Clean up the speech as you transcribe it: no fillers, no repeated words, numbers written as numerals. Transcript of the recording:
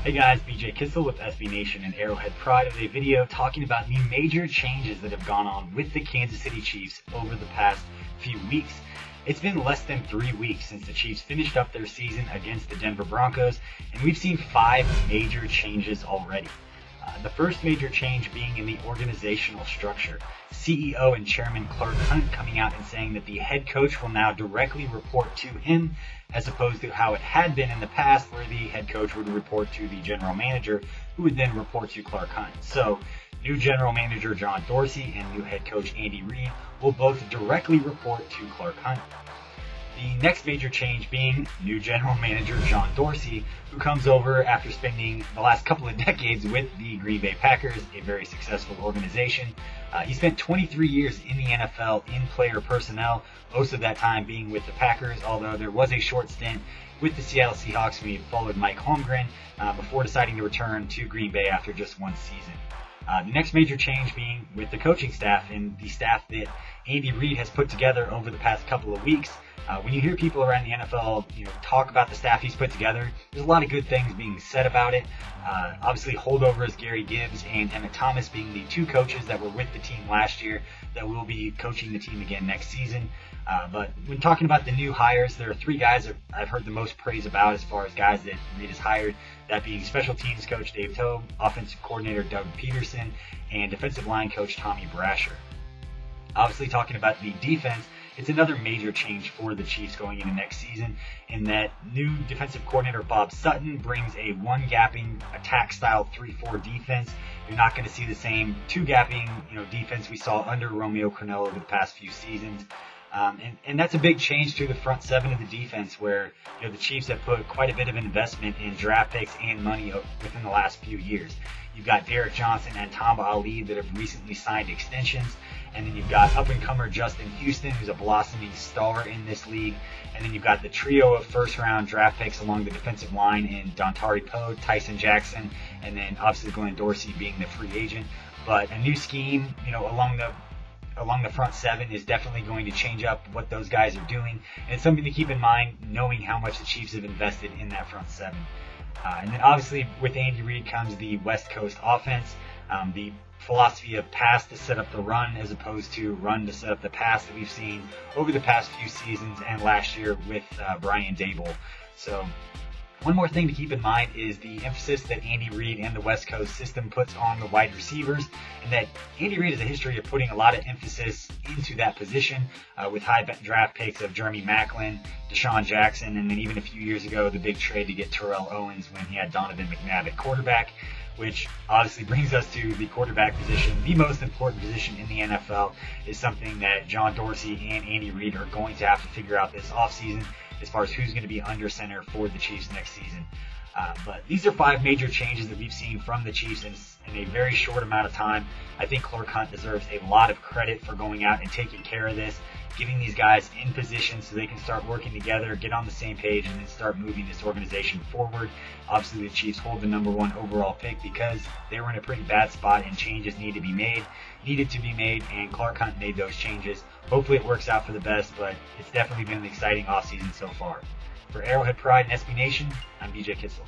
Hey guys, BJ Kissel with SB Nation and Arrowhead Pride with a video talking about the major changes that have gone on with the Kansas City Chiefs over the past few weeks. It's been less than 3 weeks since the Chiefs finished up their season against the Denver Broncos, and we've seen 5 major changes already. The first major change being in the organizational structure. CEO and Chairman Clark Hunt coming out and saying that the head coach will now directly report to him, as opposed to how it had been in the past where the head coach would report to the general manager, who would then report to Clark Hunt. So, new general manager John Dorsey and new head coach Andy Reid will both directly report to Clark Hunt. The next major change being new general manager John Dorsey, who comes over after spending the last couple of decades with the Green Bay Packers, a very successful organization. He spent 23 years in the NFL in player personnel, most of that time being with the Packers, although there was a short stint with the Seattle Seahawks when he followed Mike Holmgren before deciding to return to Green Bay after just one season. The next major change being with the coaching staff and the staff that Andy Reid has put together over the past couple of weeks. When you hear people around the NFL, talk about the staff he's put together, there's a lot of good things being said about it. Obviously, holdovers Gary Gibbs and Emmett Thomas being the 2 coaches that were with the team last year that will be coaching the team again next season. But when talking about the new hires, there are 3 guys that I've heard the most praise about as far as guys that Reid has hired, that being special teams coach Dave Toub, offensive coordinator Doug Peterson, and defensive line coach Tommy Brasher. Obviously, talking about the defense, it's another major change for the Chiefs going into next season in that new defensive coordinator Bob Sutton brings a one-gapping attack-style 3-4 defense. You're not going to see the same 2-gapping defense we saw under Romeo Crennel over the past few seasons. And that's a big change to the front 7 of the defense where the Chiefs have put quite a bit of investment in draft picks and money within the last few years. You've got Derek Johnson and Tamba Ali that have recently signed extensions. And then you've got up-and-comer Justin Houston, who's a blossoming star in this league. And then you've got the trio of first-round draft picks along the defensive line in Dontari Poe, Tyson Jackson, and then obviously Glenn Dorsey being the free agent. But a new scheme, along the front 7 is definitely going to change up what those guys are doing. And it's something to keep in mind, knowing how much the Chiefs have invested in that front 7. And then obviously with Andy Reid comes the West Coast offense, the philosophy of pass to set up the run as opposed to run to set up the pass that we've seen over the past few seasons and last year with Brian Daboll. So one more thing to keep in mind is the emphasis that Andy Reid and the West Coast system puts on the wide receivers, and that Andy Reid has a history of putting a lot of emphasis into that position with high draft picks of Jeremy Maclin, Deshaun Jackson, and then even a few years ago the big trade to get Terrell Owens when he had Donovan McNabb at quarterback, which obviously brings us to the quarterback position. The most important position in the NFL is something that John Dorsey and Andy Reid are going to have to figure out this offseason as far as who's going to be under center for the Chiefs next season. But these are 5 major changes that we've seen from the Chiefs in a very short amount of time. I think Clark Hunt deserves a lot of credit for going out and taking care of this, getting these guys in position so they can start working together, get on the same page, and then start moving this organization forward. Obviously, the Chiefs hold the #1 overall pick because they were in a pretty bad spot and changes needed to be made, and Clark Hunt made those changes. Hopefully it works out for the best, but it's definitely been an exciting offseason so far. For Arrowhead Pride and SB Nation, I'm BJ Kissel.